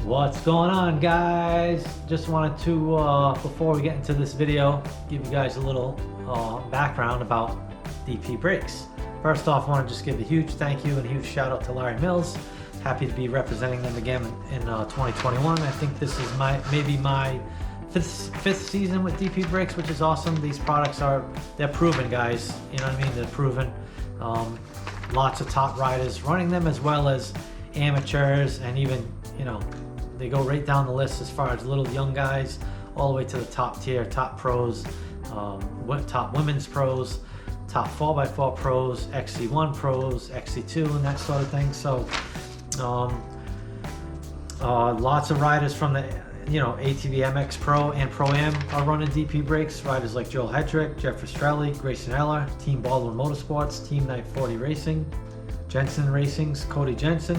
What's going on, guys? Just wanted to before we get into this video, give you guys a little background about DP Brakes. First off, I want to just give a huge thank you and a huge shout out to Larry Mills. Happy to be representing them again in 2021. I think this is maybe my fifth season with DP Brakes, which is awesome. These products they're proven, guys. You know what I mean? They're proven. Lots of top riders running them, as well as amateurs, and even, you know, they go right down the list as far as little young guys all the way to the top tier, top pros, top women's pros, top 4x4 pros, XC1 pros, XC2, and that sort of thing. So lots of riders from the ATV MX Pro and Pro-Am are running DP Brakes. Riders like Joel Hedrick, Jeff Estrelli, Grayson Eller, Team Baldwin Motorsports, Team Night 40 Racing, Jensen Racing's Cody Jensen,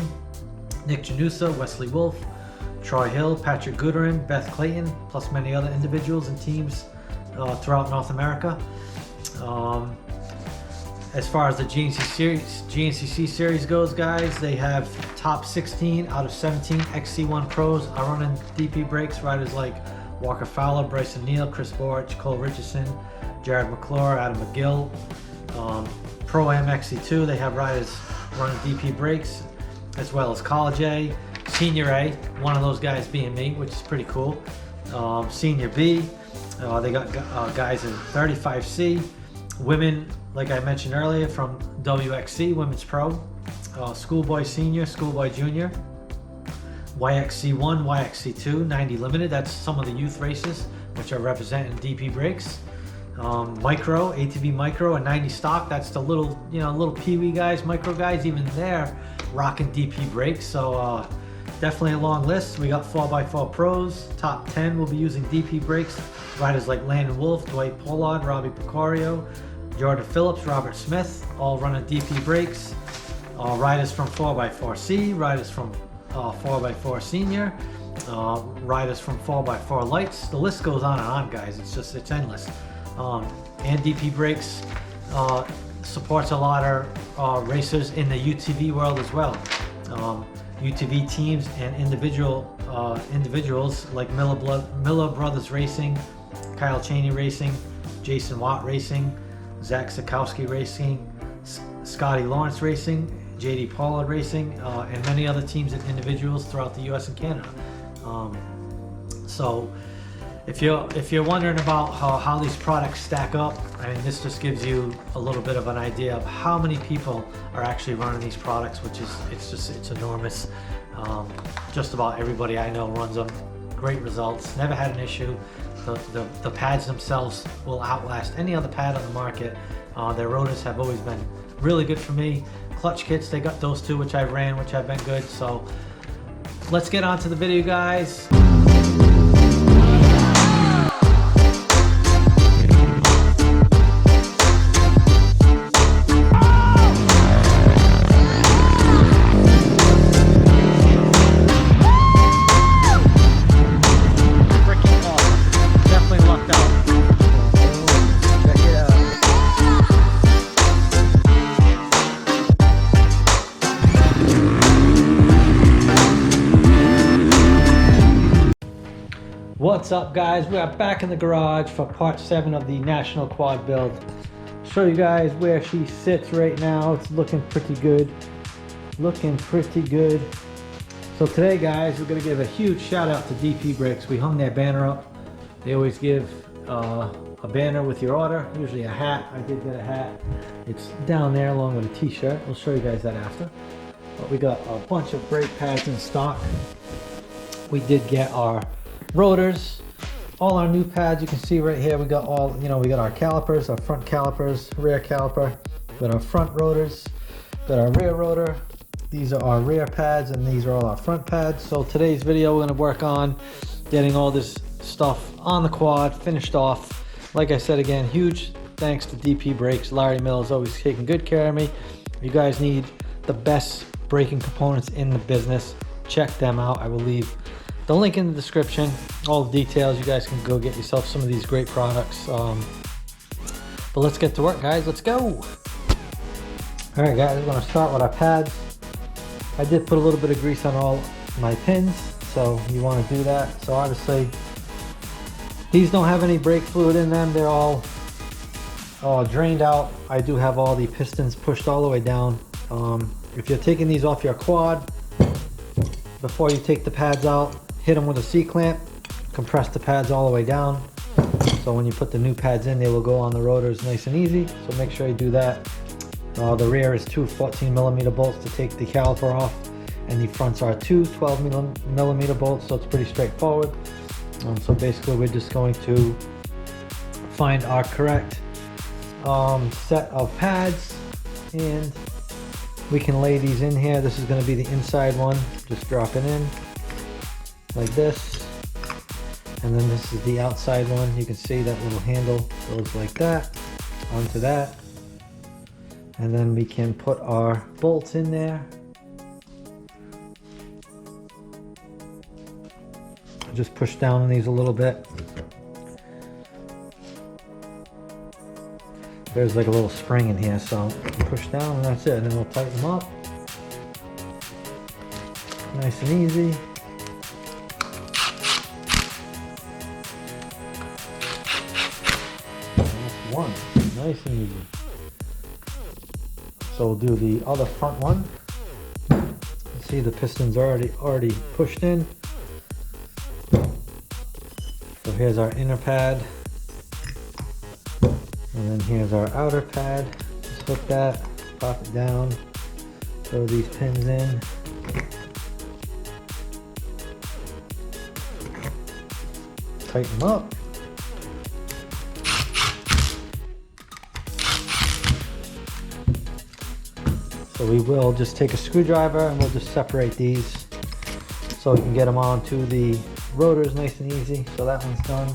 Nick Janusa, Wesley Wolf, Troy Hill, Patrick Gooderin, Beth Clayton, plus many other individuals and teams throughout North America. As far as the GNCC series goes, guys, they have top 16 out of 17 XC1 pros are running DP Brakes. Riders like Walker Fowler, Bryson Neal, Chris Borch, Cole Richardson, Jared McClure, Adam McGill. Pro-Am XC2, they have riders running DP Brakes, as well as College A, Senior A, one of those guys being me, which is pretty cool. Senior B, they got guys in 35C, women, like I mentioned earlier, from WXC, Women's Pro, Schoolboy Senior, Schoolboy Junior, YXC1, YXC2, 90 Limited, that's some of the youth races, which are representing DP Brakes. Micro, ATV Micro, and 90 Stock, that's the little, little peewee guys, micro guys, even they're rocking DP Brakes. So definitely a long list. We got 4x4 pros, top 10 will be using DP Brakes. Riders like Landon Wolf, Dwight Pollard, Robbie Picorio, Jordan Phillips, Robert Smith, all running DP Brakes. Riders from 4x4C, riders from 4x4 Senior, riders from 4x4 Lights. The list goes on and on, guys. It's endless. And DP Brakes supports a lot of racers in the UTV world as well. UTV teams and individuals like Miller Brothers Racing, Kyle Cheney Racing, Jason Watt Racing, Zach Sikowski Racing, Scotty Lawrence Racing, JD Pollard Racing, and many other teams and individuals throughout the US and Canada. So if you're wondering about how these products stack up, I mean, this just gives you a little bit of an idea of how many people are actually running these products, which is it's enormous. Just about everybody I know runs them. Great results. Never had an issue. The pads themselves will outlast any other pad on the market. Their rotors have always been really good for me. Clutch kits, they got those two, which I ran, which have been good. So let's get on to the video, guys. What's up, guys? We are back in the garage for part 7 of the National Quad build. Show you guys where she sits right now. It's looking pretty good. So today, guys, we're going to give a huge shout out to DP Brakes. We hung their banner up. They always give a banner with your order, usually a hat. I did get a hat. It's down there along with a t-shirt. We'll show you guys that after. But we got a bunch of brake pads in stock. We did get our rotors, all our new pads. You can see right here we got all, we got our calipers, our front calipers, rear caliper, got our front rotors, got our rear rotor. These are our rear pads and these are all our front pads. So today's video we're going to work on getting all this stuff on the quad finished off. Like I said, again, huge thanks to DP Brakes. Larry Mills always taking good care of me. If you guys need the best braking components in the business, check them out. I will leave the link in the description, all the details. You guys can go get yourself some of these great products. But let's get to work, guys. Let's go. All right, guys, we're gonna start with our pads. I did put a little bit of grease on all my pins, so you want to do that. So obviously these don't have any brake fluid in them. They're all drained out. I do have all the pistons pushed all the way down. If you're taking these off your quad, before you take the pads out, hit them with a C-clamp, compress the pads all the way down. So when you put the new pads in, they will go on the rotors nice and easy. So make sure you do that. The rear is two 14mm bolts to take the caliper off, and the fronts are two 12mm bolts, so it's pretty straightforward. So basically we're just going to find our correct set of pads, and we can lay these in here. This is going to be the inside one. Just drop it in like this, and then this is the outside one. You can see that little handle goes like that onto that, and then we can put our bolts in there. Just push down on these a little bit. There's like a little spring in here, so push down and that's it, and then we'll tighten them up. Nice and easy. That's one. Nice and easy. So we'll do the other front one. See, the pistons are already pushed in. So here's our inner pad, and then here's our outer pad. Just hook that, pop it down, throw these pins in. Tighten them up. So we will just take a screwdriver and we'll just separate these so we can get them onto the rotors nice and easy. So that one's done.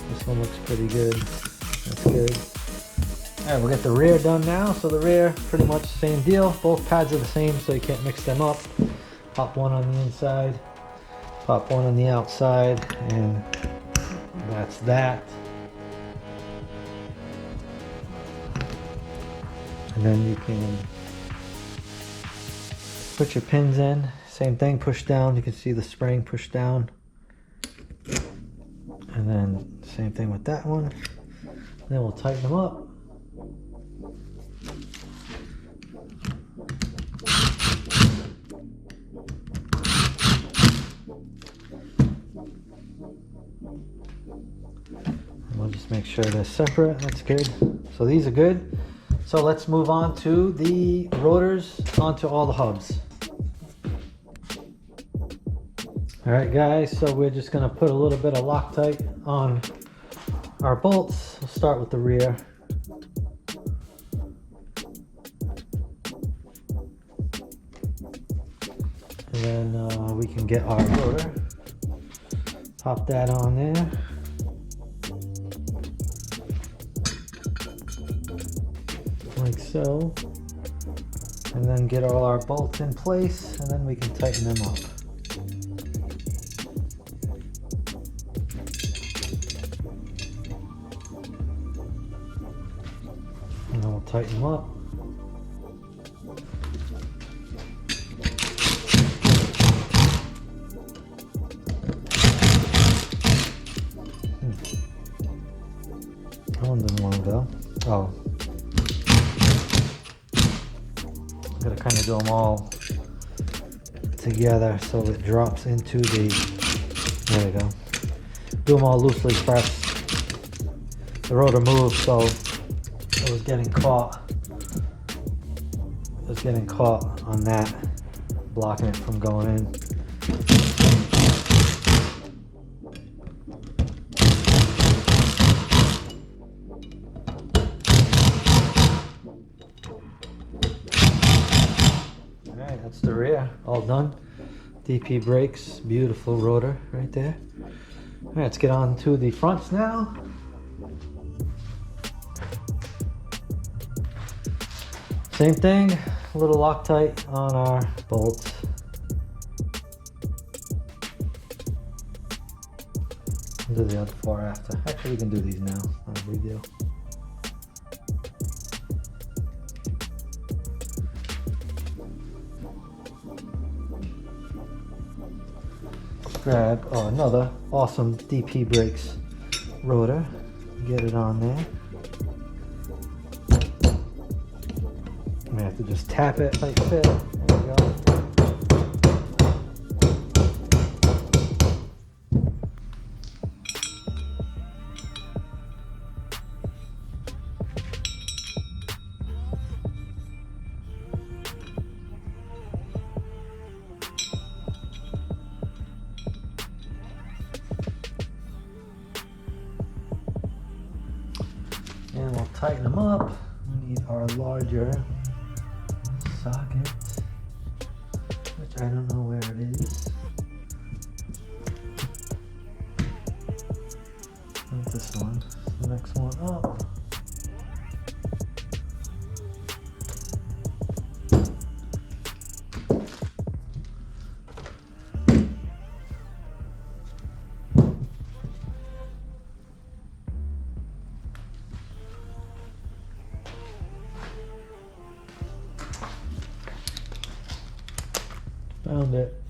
This one looks pretty good. That's good. Alright, we'll get the rear done now. So the rear, pretty much the same deal. Both pads are the same, so you can't mix them up. Pop one on the inside, pop one on the outside, and that's that. And then you can put your pins in. Same thing, push down. You can see the spring, push down. And then same thing with that one. Then we'll tighten them up. And we'll just make sure they're separate. That's good. So these are good. So let's move on to the rotors, onto all the hubs. Alright guys, so we're just going to put a little bit of Loctite on our bolts. We'll start with the rear. And then we can get our rotor. Pop that on there. Like so. And then get all our bolts in place, and then we can tighten them up. And then we'll tighten them up. That one didn't want to go. Oh. Gotta kind of do them all together so it drops into the, there we go. Do them all loosely first. The rotor moved, so it was getting caught. It was getting caught on that, blocking it from going in. Alright, that's the rear, all done. DP brakes, beautiful rotor right there. Alright, let's get on to the fronts now. Same thing, a little Loctite on our bolts. We'll do the other four after. Actually, we can do these now, not a big deal. grab another awesome DP Brakes rotor, get it on there. I'm gonna have to just tap it like fit. There we go. And we'll tighten them up. We need our larger socket, which I don't know where it is. Not this one. The next one up. Found it.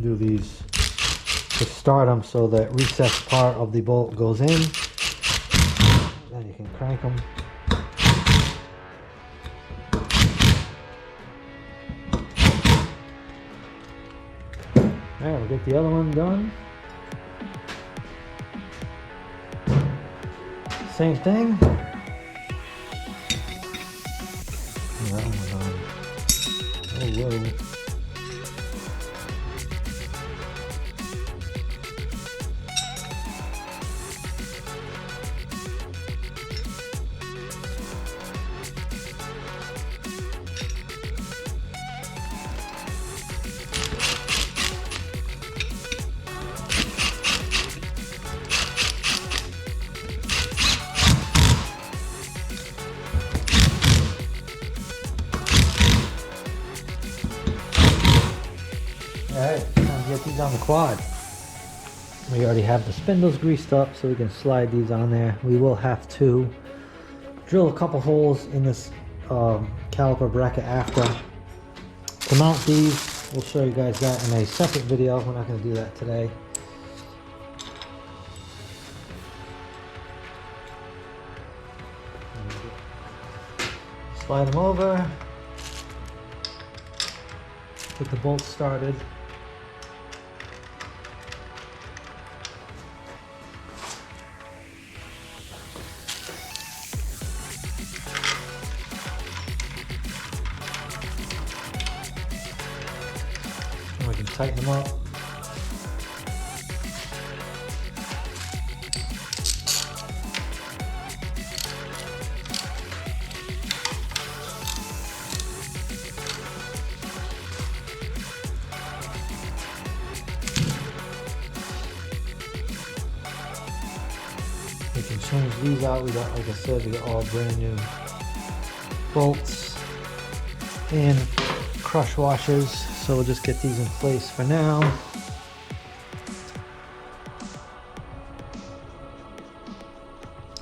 Do these to start them so that recessed part of the bolt goes in. Then you can crank them. Alright, we'll get the other one done. Same thing. That one's on. Oh, whoa. Alright, time to get these on the quad. We already have the spindles greased up so we can slide these on there. We will have to drill a couple holes in this caliper bracket after. To mount these, we'll show you guys that in a separate video. We're not going to do that today. Slide them over. Get the bolts started. And we can tighten them up. We can change these out. We got, like I said, we got all brand new bolts and crush washers. So we'll just get these in place for now.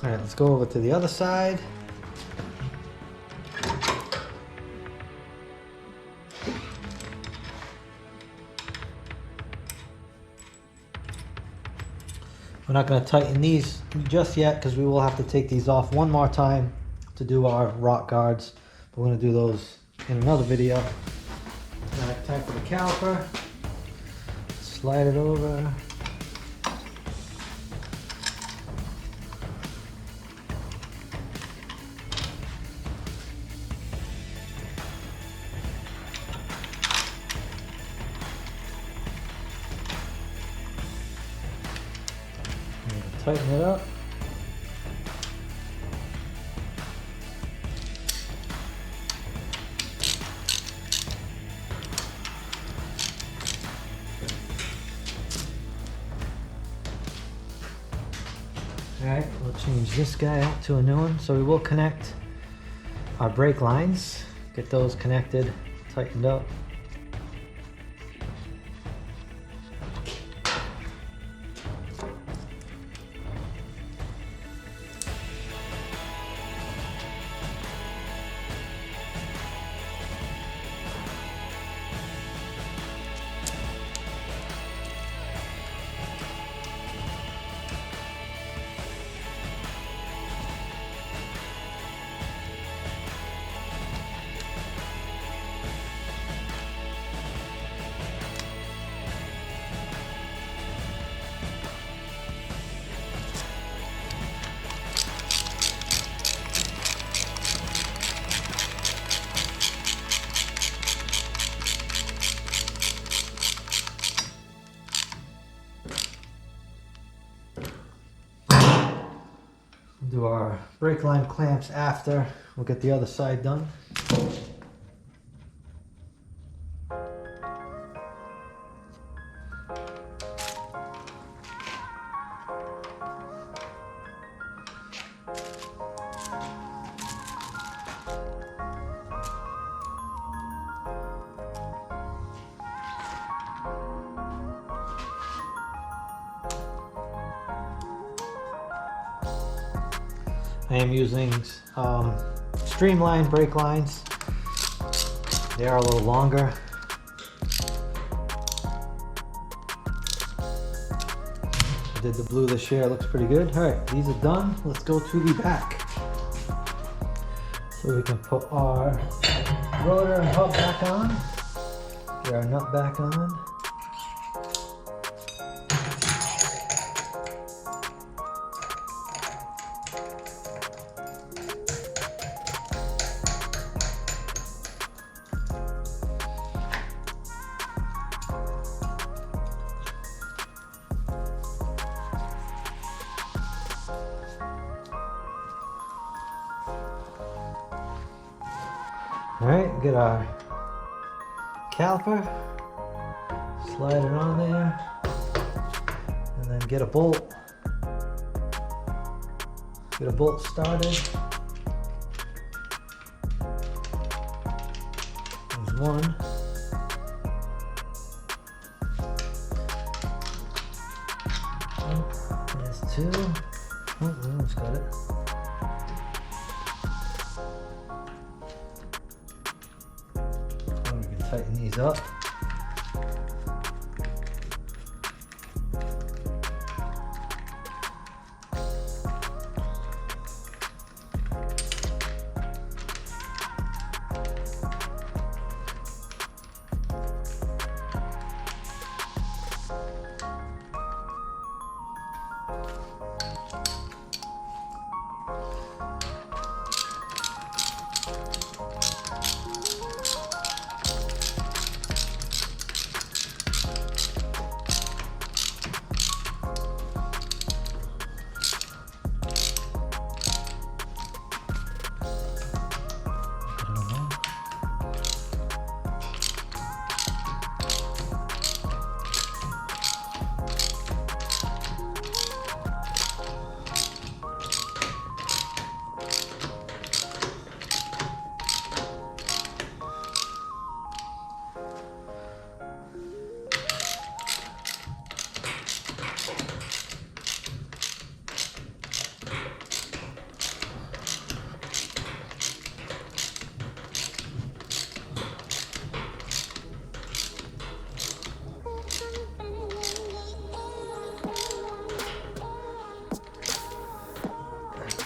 All right, let's go over to the other side. We're not going to tighten these just yet because we will have to take these off one more time to do our rock guards. But we're going to do those in another video. Alright, time for the caliper. Slide it over. Tighten it up. Alright, we'll change this guy out to a new one. So we will connect our brake lines, get those connected, tightened up. do our brake line clamps after. We'll get the other side done. I am using streamlined brake lines. They are a little longer. I did the blue this year, it looks pretty good. All right, these are done. Let's go to the back. So we can put our rotor and hub back on. Get our nut back on. All right, get our caliper, slide it on there, and then get a bolt. Get a bolt started. There's one. There's two. Oh, we almost got it. Tighten these up.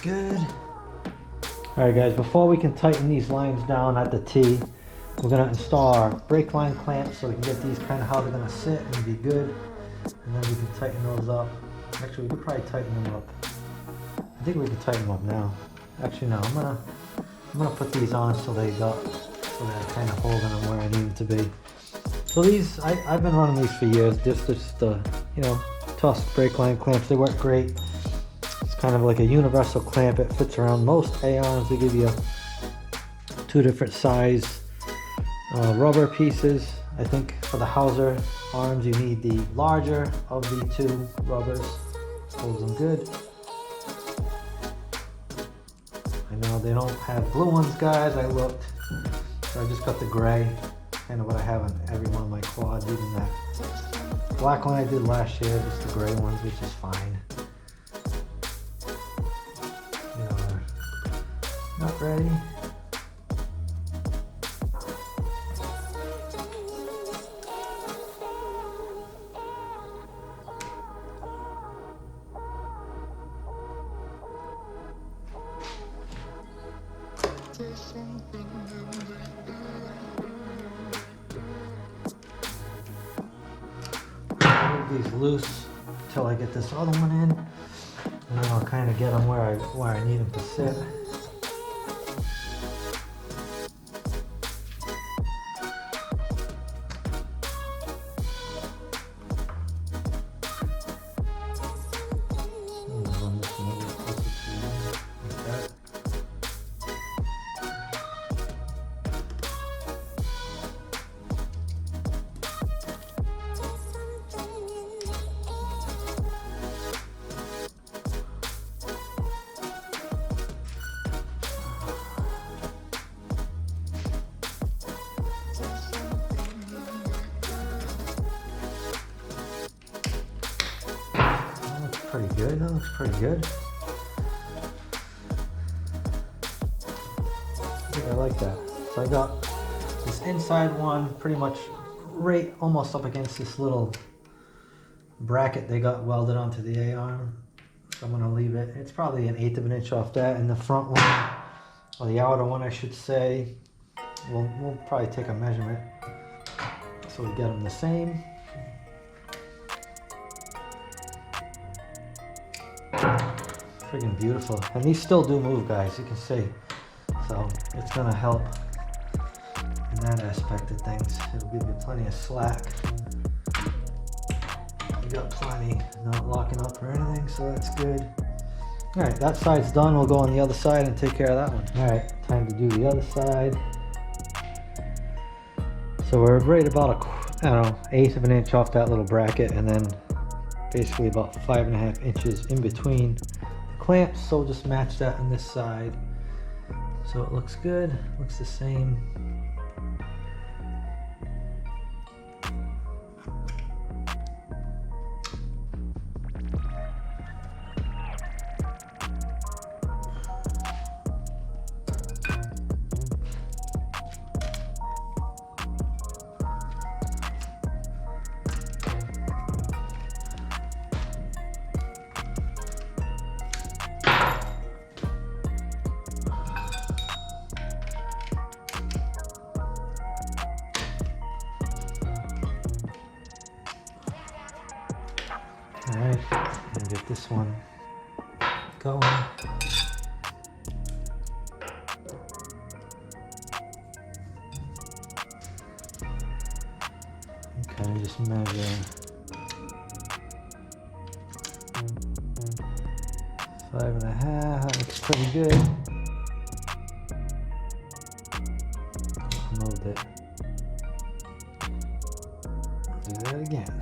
Good. All right guys, before we can tighten these lines down at the T, we're gonna install our brake line clamps so we can get these kind of how they're gonna sit and be good. And then we can tighten those up. Actually, we could probably tighten them up. I think we can tighten them up now. Actually, no, I'm gonna put these on so they're kind of holding them where I need them to be. So these, I've been running these for years. Just the, you know, Tusk brake line clamps. They work great. Kind of like a universal clamp. It fits around most A-arms. They give you two different size rubber pieces. I think for the Hauser arms you need the larger of the two rubbers. Holds them good. I know they don't have blue ones, guys. I looked, so I just got the gray, kind of what I have on every one of my quads. Even that black one I did last year, just the gray ones, which is fine. Not ready. Leave these loose until I get this other one in, and then I'll kind of get them where I need them to sit. pretty good. That looks pretty good. I think I like that. So I got this inside one pretty much right almost up against this little bracket they got welded onto the A-arm. So I'm gonna leave it. It's probably 1/8 of an inch off that, and the front one, or the outer one I should say, we'll probably take a measurement so we get them the same. Friggin' beautiful. And these still do move, guys, you can see. So it's gonna help in that aspect of things. It'll give you plenty of slack. You got plenty, not locking up or anything, so that's good. All right, that side's done. We'll go on the other side and take care of that one. All right, time to do the other side. So we're right about I don't know, 1/8 of an inch off that little bracket, and then basically about 5.5 inches in between the clamps. So we'll just match that on this side. So it looks good, looks the same. All right, and get this one going. Okay, just measure 5.5. That looks pretty good. Moved it. Do that again.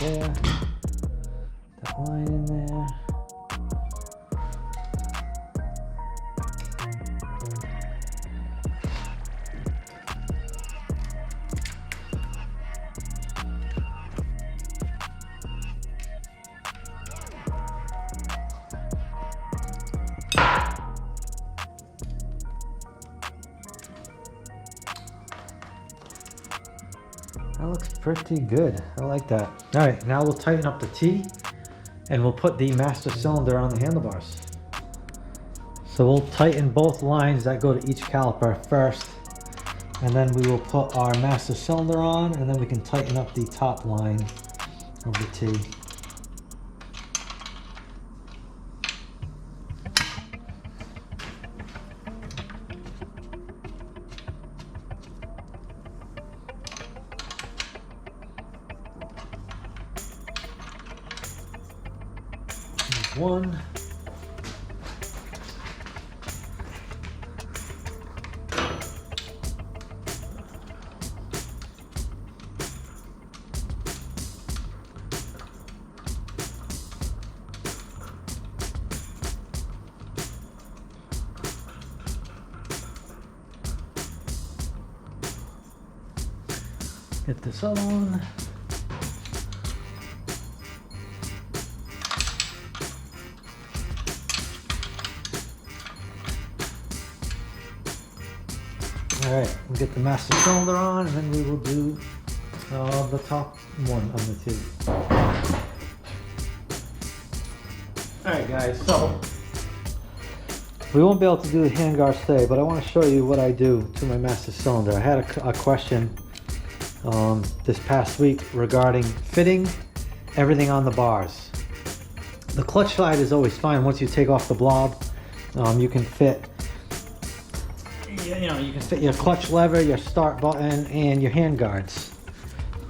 There, that line in there. That looks pretty good. I like that. All right, now we'll tighten up the T and we'll put the master cylinder on the handlebars. So we'll tighten both lines that go to each caliper first, and then we will put our master cylinder on, and then we can tighten up the top line of the T. One. Get this other one. All right, we'll get the master cylinder on, and then we will do the top one on the T. All right, guys, so we won't be able to do the handguards today, but I want to show you what I do to my master cylinder. I had a question this past week regarding fitting everything on the bars. The clutch slide is always fine. Once you take off the blob, you can fit, you can fit your clutch lever, your start button, and your hand guards.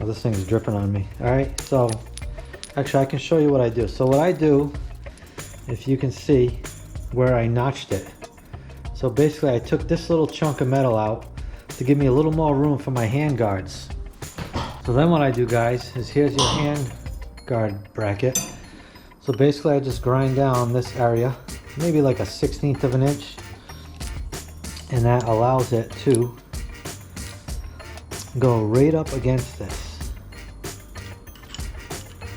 Oh, this thing is dripping on me. All right, so actually I can show you what I do. So what I do, if you can see where I notched it. So basically I took this little chunk of metal out to give me a little more room for my hand guards. So then what I do, guys, is here's your hand guard bracket. So basically I just grind down this area, maybe like a 1/16 of an inch, and that allows it to go right up against this.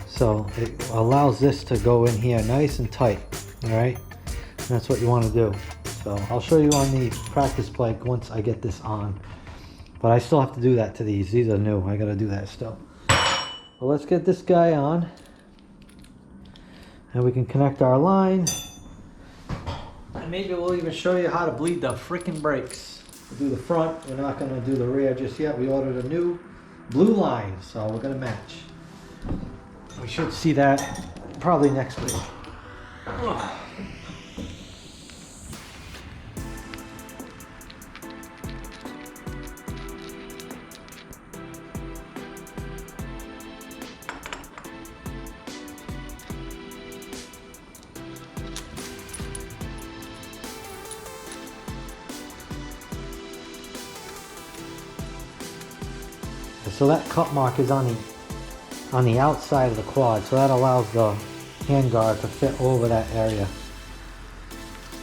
So it allows this to go in here nice and tight, all right? And that's what you want to do. So I'll show you on the practice bike once I get this on. But I still have to do that to these. These are new. I got to do that still. Well, let's get this guy on. And we can connect our line. And maybe we'll even show you how to bleed the freaking brakes. We'll do the front. We're not going to do the rear just yet. We ordered a new blue line, so we're going to match. We should see that probably next week. Ugh. So that cut mark is on the outside of the quad, so that allows the handguard to fit over that area.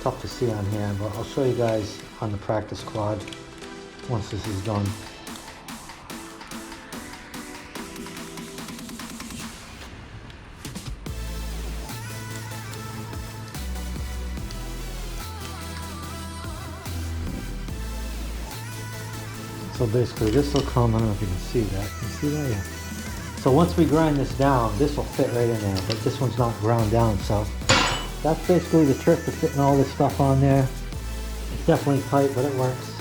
Tough to see on here, but I'll show you guys on the practice quad once this is done. So basically this will come, I don't know if you can see that. Can you see that? Yeah. So once we grind this down, this will fit right in there, but this one's not ground down, so that's basically the trick to fitting all this stuff on there. It's definitely tight, but it works.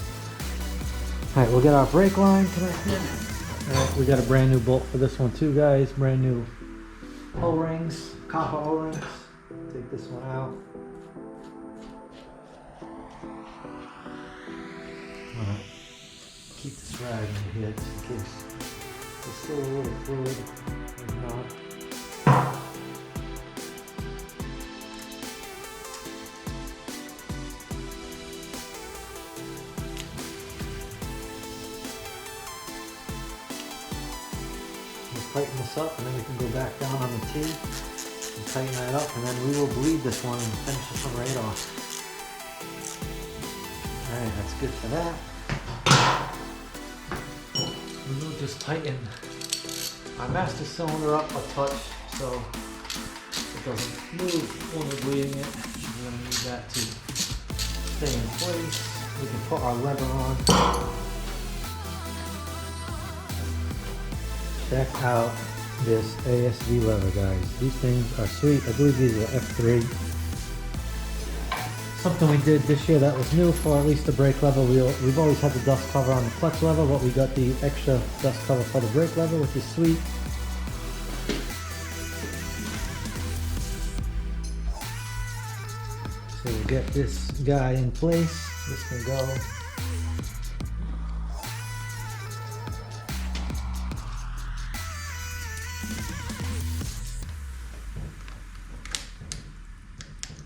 Alright, we'll get our brake line connected. Alright, we got a brand new bolt for this one too, guys. Brand new O-rings, copper O-rings. Take this one out. Alright. Keep this rag in here just in case there's still a little fluid or not. We'll tighten this up and then we can go back down on the T and tighten that up, and then we will bleed this one and finish this one right off. Alright, that's good for that. We'll just tighten our master cylinder up a touch so it doesn't move when we're bleeding it. We're going to need that to stay in place. We can put our lever on. Check out this ASV lever, guys. These things are sweet. I believe these are F3. Something we did this year that was new for at least the brake lever. We've always had the dust cover on the clutch lever, but we got the extra dust cover for the brake lever, which is sweet. So we'll get this guy in place. This can go.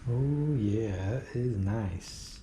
Oh yeah, that is nice.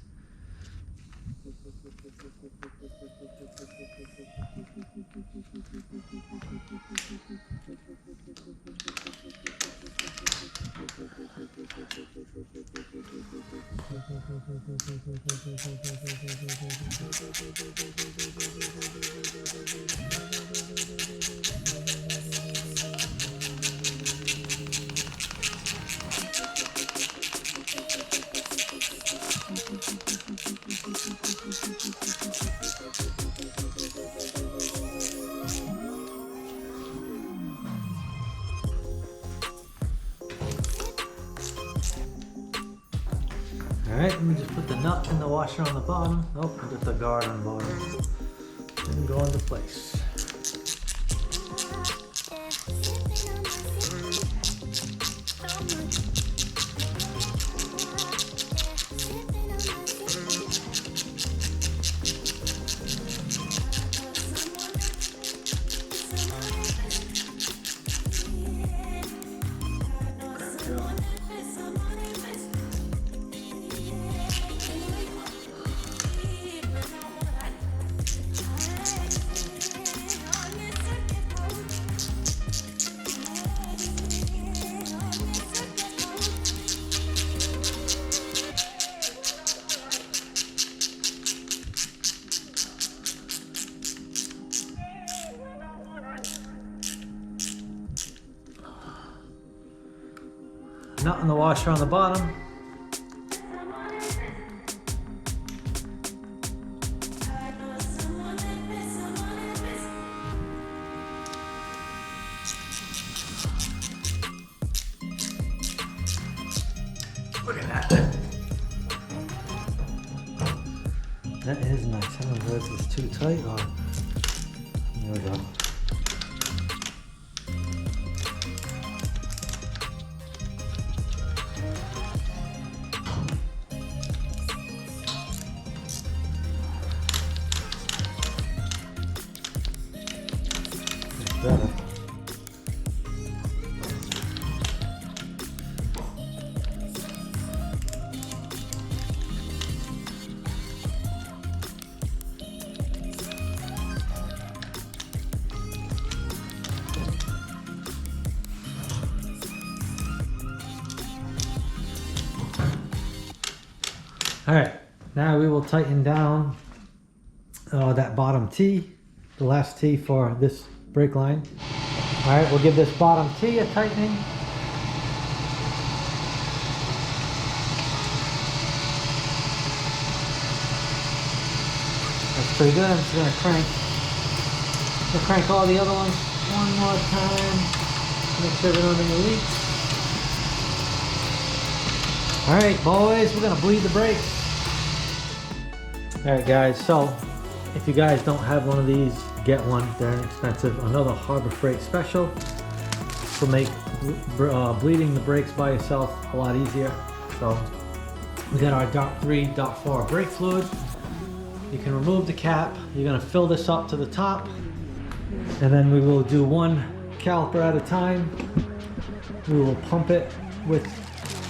Alright, let me just put the nut in the washer on the bottom. Oh, I got the guard on the bottom. And go into place. nut in the washer on the bottom. Look at that. That is nice. I don't know if this is too tight or... There we go. It's better. All right, now we will tighten down that bottom T, the last T for this brake line. All right, we'll give this bottom T a tightening. That's pretty good. I'm just gonna crank all the other ones one more time. Make sure we don't have any leaks. All right, boys, we're gonna bleed the brakes. All right, guys, so if you guys don't have one of these, get one. They're inexpensive. Another Harbor Freight special. This will make bleeding the brakes by yourself a lot easier. So we got our .3, .4 brake fluid. You can remove the cap. You're gonna fill this up to the top, and then we will do one caliper at a time. We will pump it with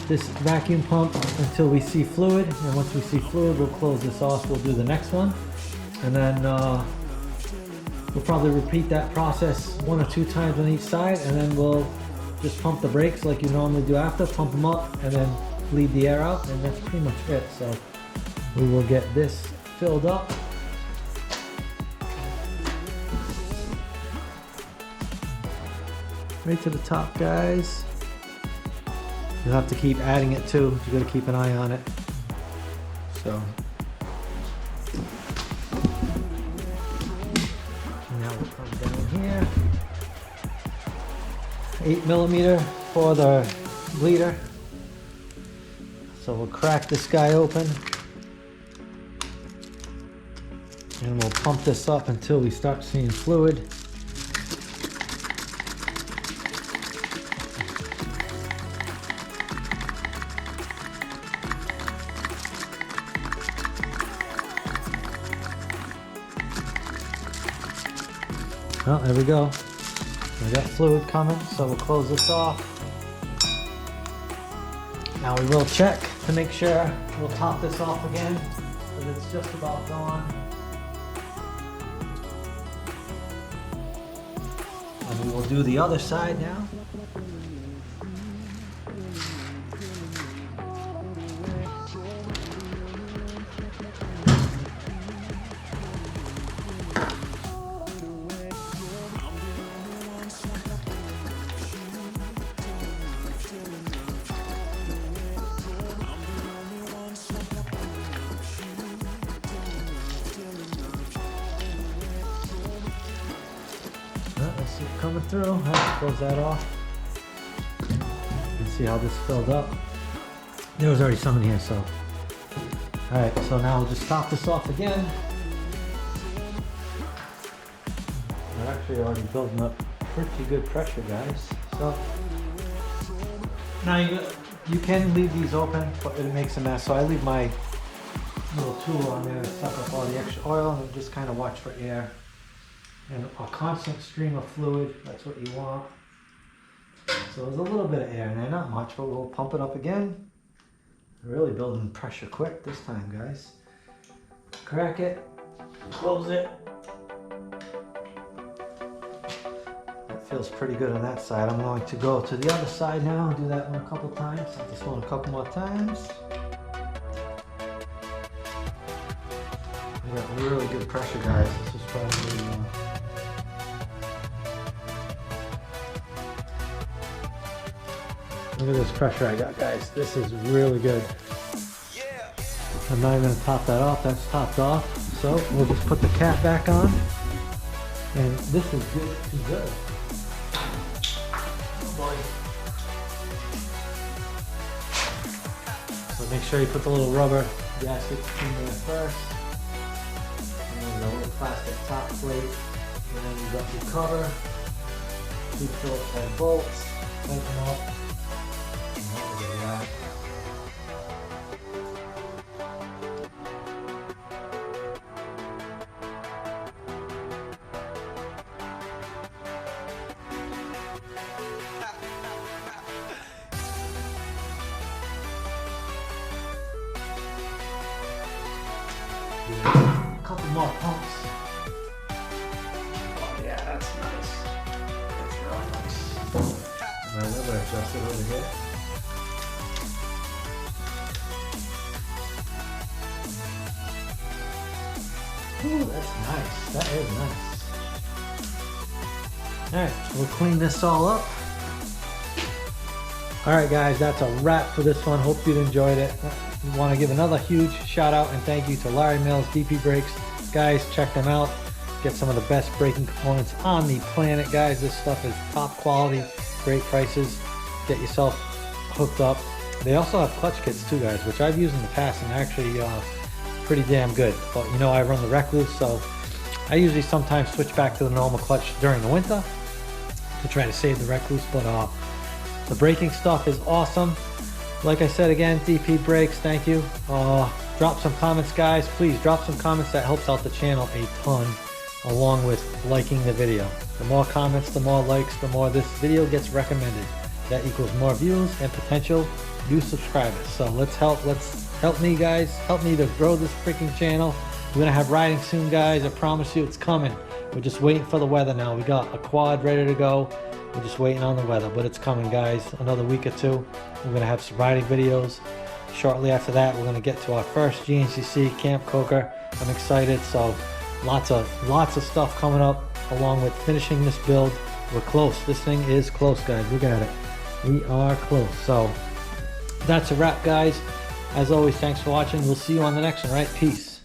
this vacuum pump until we see fluid, and once we see fluid, we'll close this off. We'll do the next one, and then we'll probably repeat that process 1 or 2 times on each side, and then we'll just pump the brakes like you normally do after, pump them up, and then bleed the air out, and that's pretty much it. So we will get this filled up. Right to the top, guys. You'll have to keep adding it too. You gotta keep an eye on it. So now we'll come down here. 8mm for the bleeder. So we'll crack this guy open, and we'll pump this up until we start seeing fluid. Oh, there we go. We got fluid coming, so we'll close this off. Now we will check to make sure. We'll top this off again, because it's just about gone. And we will do the other side now. Coming through. All right, close that off. You can see how this filled up. There was already some in here, so. All right, so now we'll just top this off again. We're actually already building up pretty good pressure, guys. So now you can leave these open, but it makes a mess. So I leave my little tool on there to suck up all the extra oil and just kind of watch for air. And a constant stream of fluid, that's what you want. So there's a little bit of air in there, not much, but we'll pump it up again. Really building pressure quick this time, guys. Crack it, close it. That feels pretty good on that side. I'm going to go to the other side now and do that one a couple times. This one a couple more times. We got really good pressure, guys. This is probably Look at this pressure I got, guys. This is really good. I'm not even gonna top that off. That's topped off. So we'll just put the cap back on. And this is good to go. Oh boy. So make sure you put the little rubber gaskets in there first. And then the little plastic top plate. And then you got your cover. 2 Phillips head bolts. Tighten them up. And that was a wrap. A couple more pumps. Oh yeah, that's nice. That's really nice. My lever adjusted over here. Ooh, that's nice. That is nice. Alright, we'll clean this all up. Alright guys, that's a wrap for this one. Hope you enjoyed it. I want to give another huge shout out and thank you to Larry Mills DP Brakes. Guys, check them out. Get some of the best braking components on the planet, guys. This stuff is top quality, great prices. Get yourself hooked up. They also have clutch kits too, guys, which I've used in the past and actually pretty damn good. But you know, I run the Recluse, so I usually sometimes switch back to the normal clutch during the winter to try to save the Recluse. But the braking stuff is awesome. Like I said again, DP Brakes, thank you. Drop some comments, guys. Please drop some comments. That helps out the channel a ton, along with liking the video. The more comments, the more likes, the more this video gets recommended. That equals more views and potential new subscribers. So let's help me, guys. Help me to grow this freaking channel. We're gonna have riding soon, guys. I promise you, it's coming. We're just waiting for the weather now. We got a quad ready to go. We're just waiting on the weather, but it's coming, guys. Another week or two, we're gonna have some riding videos. Shortly after that, we're gonna get to our first GNCC Camp Coker. I'm excited. So lots of stuff coming up, along with finishing this build. We're close. This thing is close, guys. Look at it. We are close. So that's a wrap, guys. As always, thanks for watching. We'll see you on the next one, right? Peace.